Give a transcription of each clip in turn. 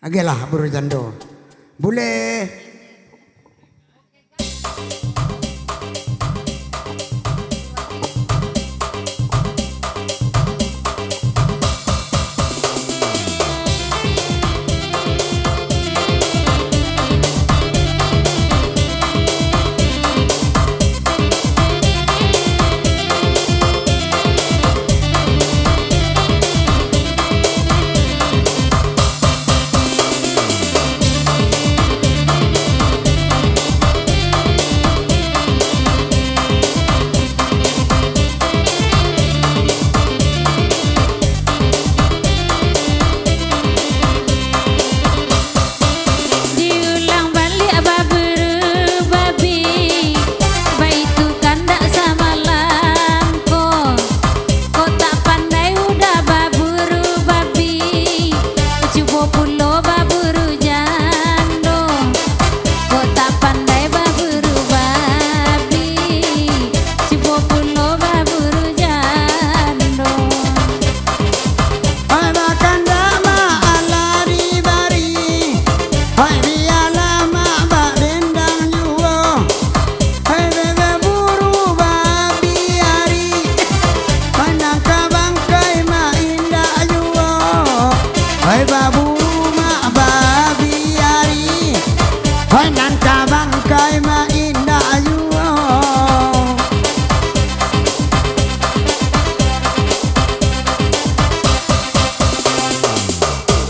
Agelah buru jando. Boleh.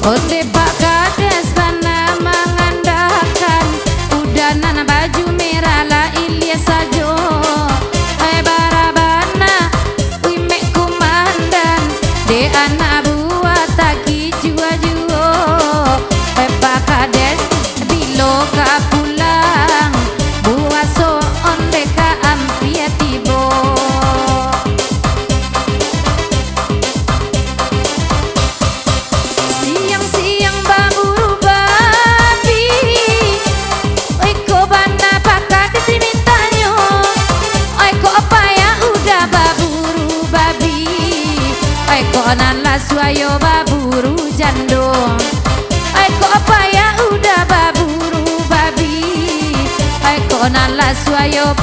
Ote Pak Kades bana mengandalkan udanan baju merah la Ilyas sajo barabana wimek kumandan de anak buah taki jua-jua Pak Kades bilo ka pulang buah so onde ka ampia tibo. Nala suayo baburu jando, ay ko apa ya udah baburu babi, ay ko nala suayo.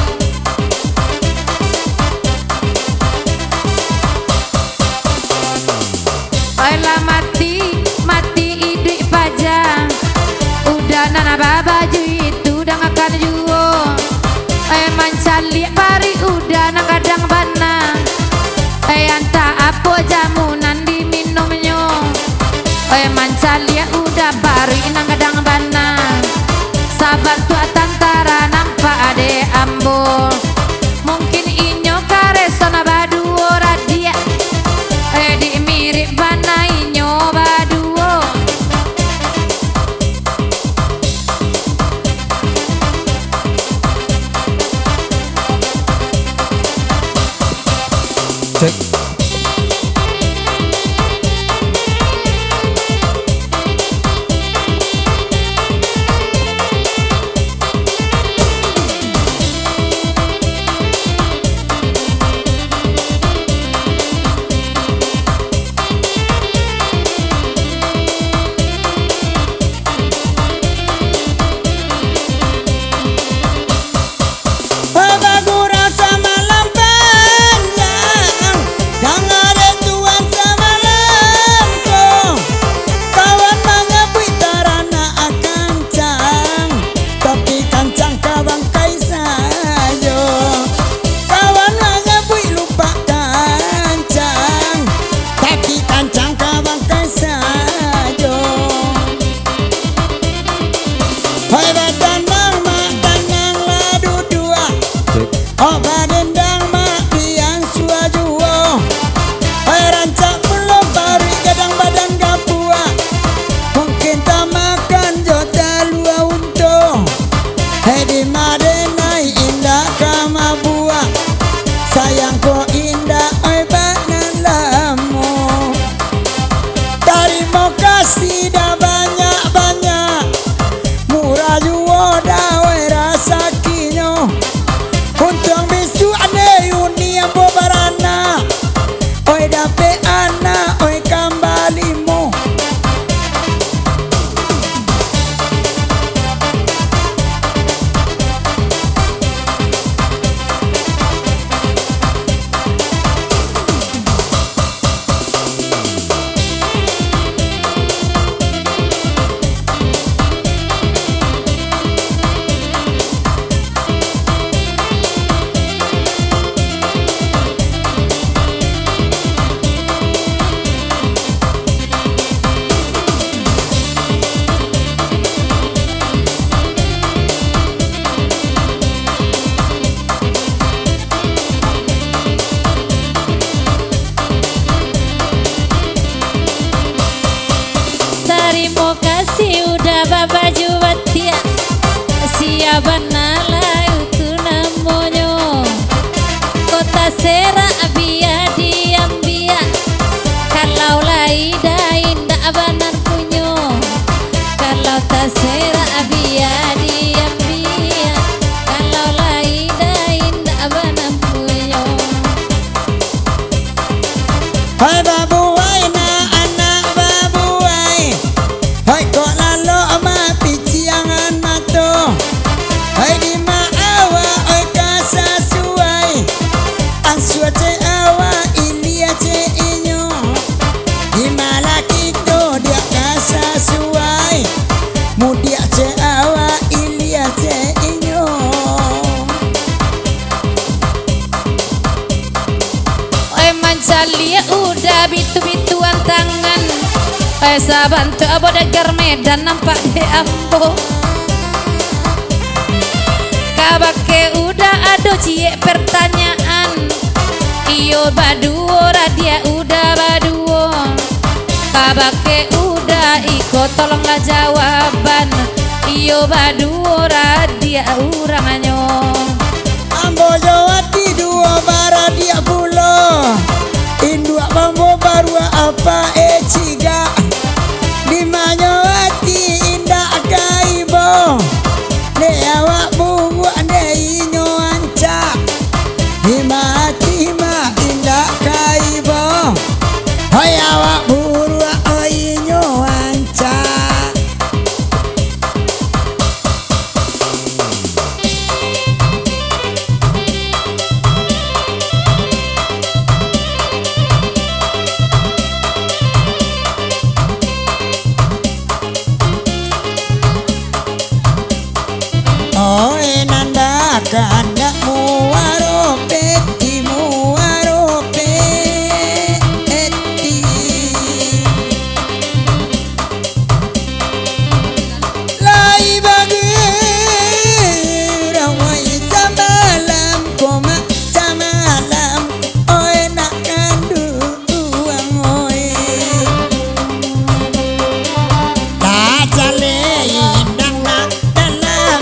Ay la mati idik pajang, udah nana babaju itu udah ngakan juo, ay mancali pari udah nakadang bana. Anta apa jamunan diminumnya mancalia udah baru inang kadang bana sabar tua tantara nampak ade ambo mungkin inyo karesona baduo radia di mirip bana inyo baduo. Cek. dia banala itu namanya kota serak biar diam biar kalau laida indah banar punyo kalau tak serak biar diam biar kalau laida indah banar punyo. Hai babu wai na anak babu wai, hai kok lalu mati ciangan mato, hai di ma awa oi kasa suai, ansua ce awa ilia ce inyo, di malaki to dia kasa suai, mudia ce awa ilia ce inyo. Mancalia udah bitu-bituan tangan saban tu abo degar medan nampak de ambo kabake udah ado cie pertanyaan iyo baduo radia udah baduo kabake udah iko tolonglah jawaban iyo baduo radia uranganyo Ambo jawati dua bara dia pulo indua bambo barua apa ciga lima nyawati indah kaibo ne awak bungu ne inyo anca lima hati ma indah kaibo hai awak buru inyo anca. Oe nanda kanda muarope di muarope eti lai bagi rawai samalam koma samalam oe nak kandu uang oe tak jale indang nak dalam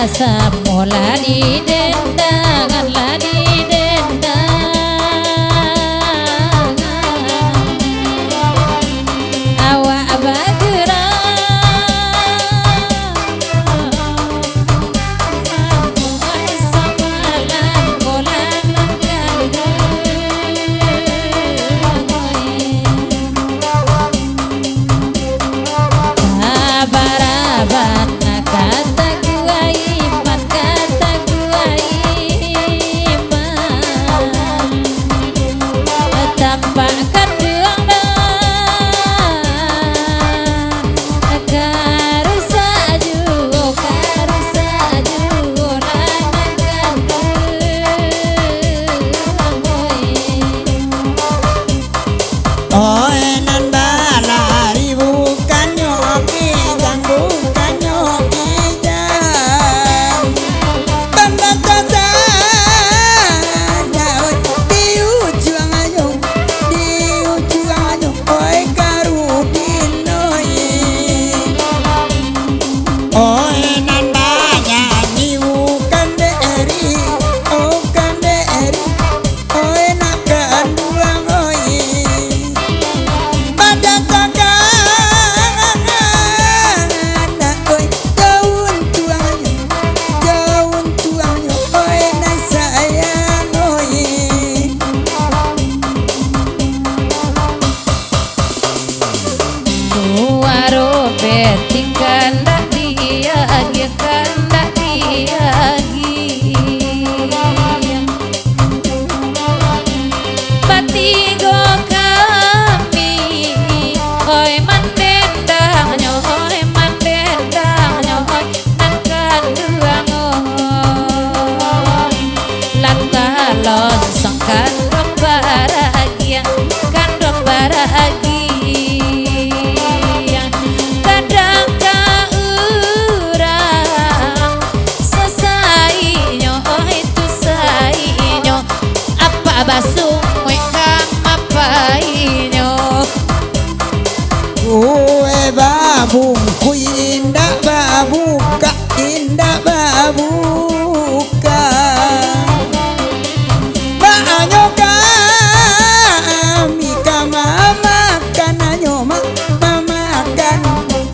Samola di dendangan lah di dendangan awak bergerak samalan bolan abaraban kata gua iman kata gua lagi. Kadang kaurang sesainyo, oh itu sainyo. Apa basung wekang apa inyo. Kue babung ku indah babuka, indah babuka. Banyo kami mama kan anyo mama kan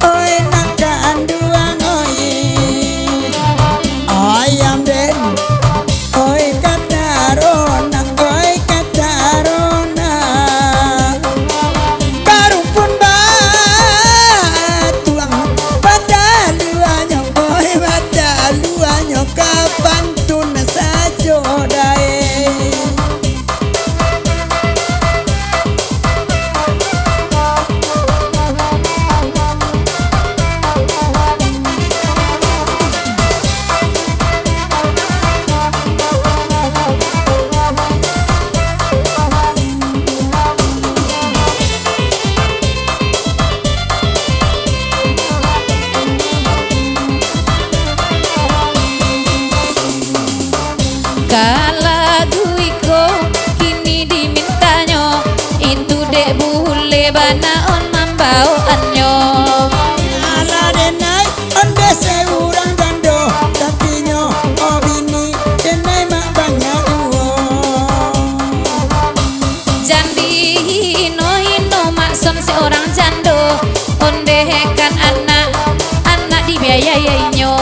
oi nakan duang oi ayam den oi katarona karumpun batuang bataluanyo oi bataluanyo kapan tun sajo dae. Kalagu iko kini dimintanyo, itu dek bule bana on mambau anyo. Ala denai onde seurang gando tapinya obini denai mak banyak uang. Jandi hino makson seorang jando, onde kan anak dibiayainya.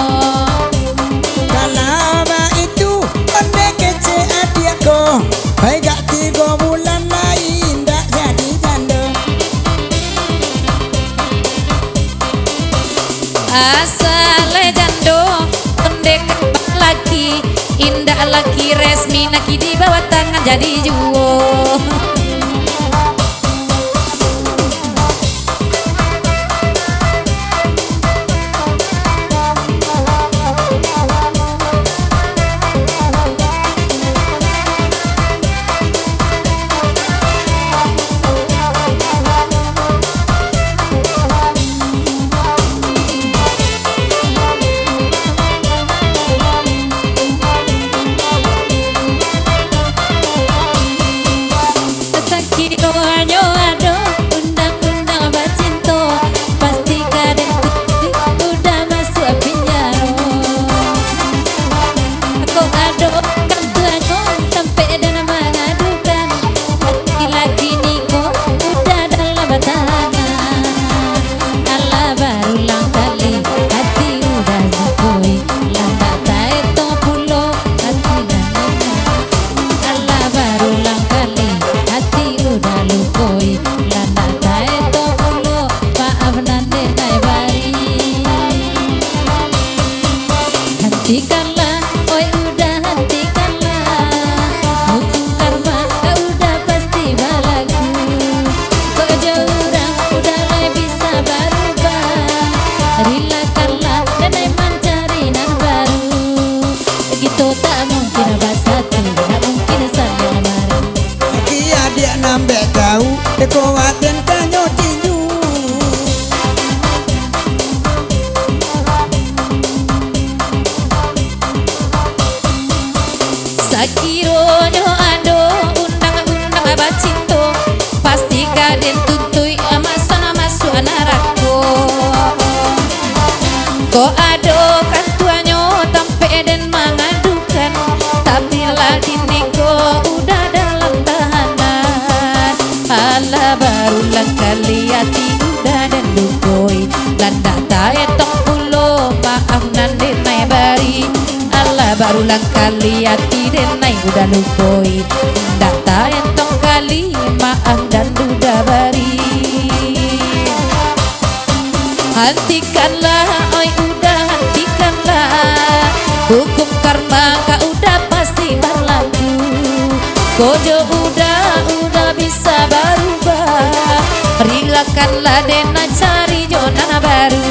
Kalama itu onde kece adiako, hai gak 3 bulan lain dak jadi janda. Asale jando onde kan laki indah laki resmi naki di bawah tangan jadi juo. Hentikanlah, oi udah hentikanlah. Hukum karma kau udah pasti balaku. Kok jauh udah bisa berubah. Relakanlah dan mencari nan baru. Begitu tak mungkin bersatu, tak mungkin saling bareng. Kia dia nambah tahu dekuatin tanyo tinju. Sakironyo ado undang-undang bacinto, pasti kaden tuntui amasana masuk anarako. Ko ado kan tuanyo tampe den mengadukan, tapi lagi niko udah dalam tahanan. Ala barulah kali hati udah dan lukoi, landa tae tong pulo maaf nande nai bari. Ala barulah kali hati denai udah lukoi, data entong kali maaf dan udah bari. Hentikanlah, oi udah hentikanlah. Hukum karma kau udah pasti berlaku. Kojo udah bisa berubah. Relakanlah dena cari zona baru.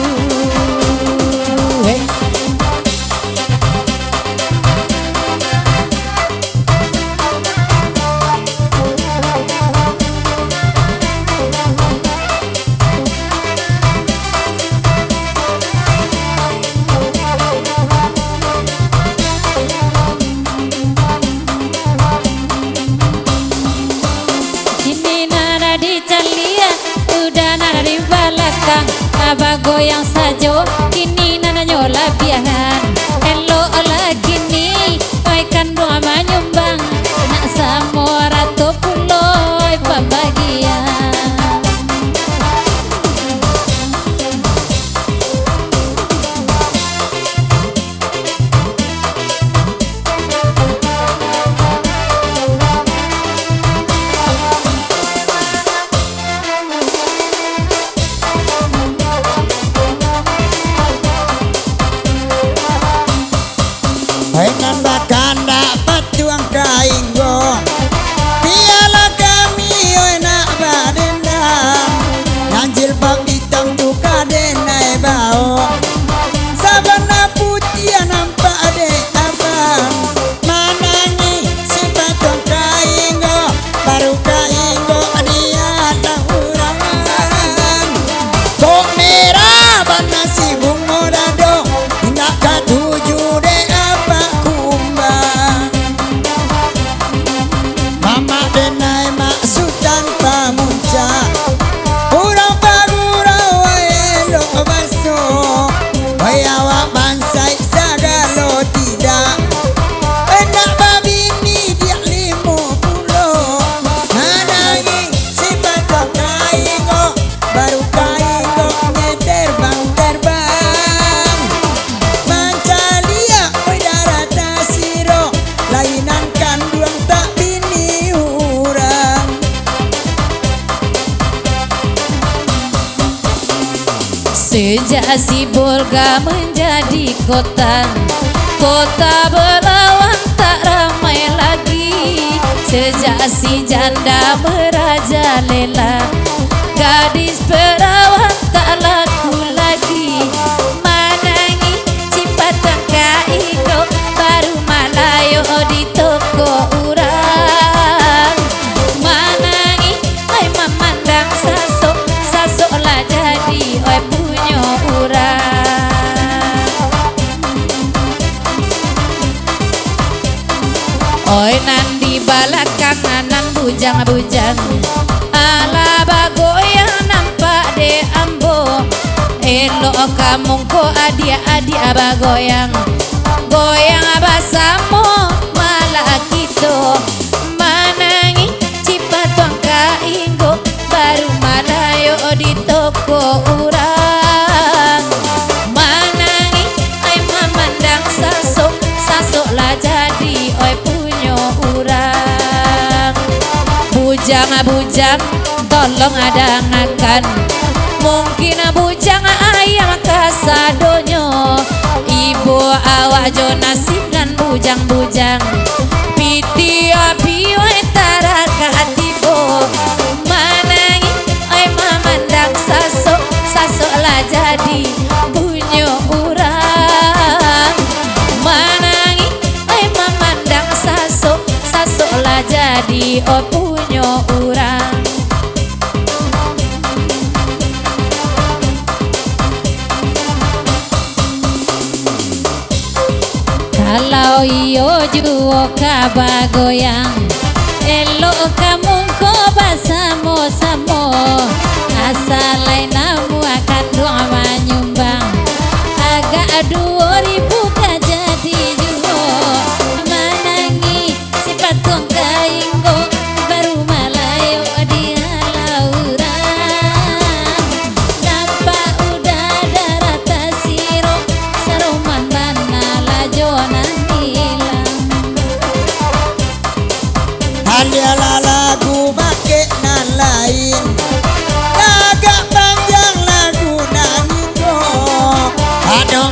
bagoyang sajo kini nana nyola biahan elo lagi nih oi kandung manyumbang nak samora to pulo oi pembagian. Hai nanda kanda patuang kainggo piala kami oi nak badendang nanjil bang hitam buka denai bau sabana putih nampak de abang manangi si patuang kainggo baru kainggo dia tak urangan kok merah bana si bungo dado nak katuju de Mama denai maksudan pamunca Urang pagurau elo basto Bayawa bansai sagalo tidak Enak babini dia 50 Nanangi si patong kaingo Baru kaingo nyeder bang terbang Mancalia oi darata siro Lainan kanduang tak bini urang Sejak si Bolga menjadi kota Belawan tak ramai lagi. Sejak si janda merajalela, gadis perawan tak laku lagi. Manangi cipatang kaigo, baru malayo di toko urang. Manangi oi memandang sasok, sasok lah jadi oi punya urang. Oi nan di balakang nan bujang-bujang, ala bagoyang nampak de ambo. Elok kamung ko adia-adia bagoyang, goyang abasamo malah gitu. Manangi cipatong kainggo, baru malayo di toko urang. Manangi ai memandang sasok, sasok lah jadi oi punya urang. Bujang-bujang tolong adangakan, mungkin bujang ayam kasadonyo. Ibu awak jo nasib dan bujang-bujang, piti api wai taraka tibo. Manangi ai memandang sasok, sasok lah jadi punya urang. Manangi ai memandang sasok, sasok lah jadi oi punya urang. Kalau iyo juo kabagoyang, elok kamu ko basamo-samo. Asalai namu akan doa menyumbang, agak 2000 ka jadi juo. Manangi si patung kainggo, baru malayo di halauran. Nampak udah darata siro, saruman bana lajonan hilang. Haliala lagu make nan lain, agak panjang lagu naninggo. Adong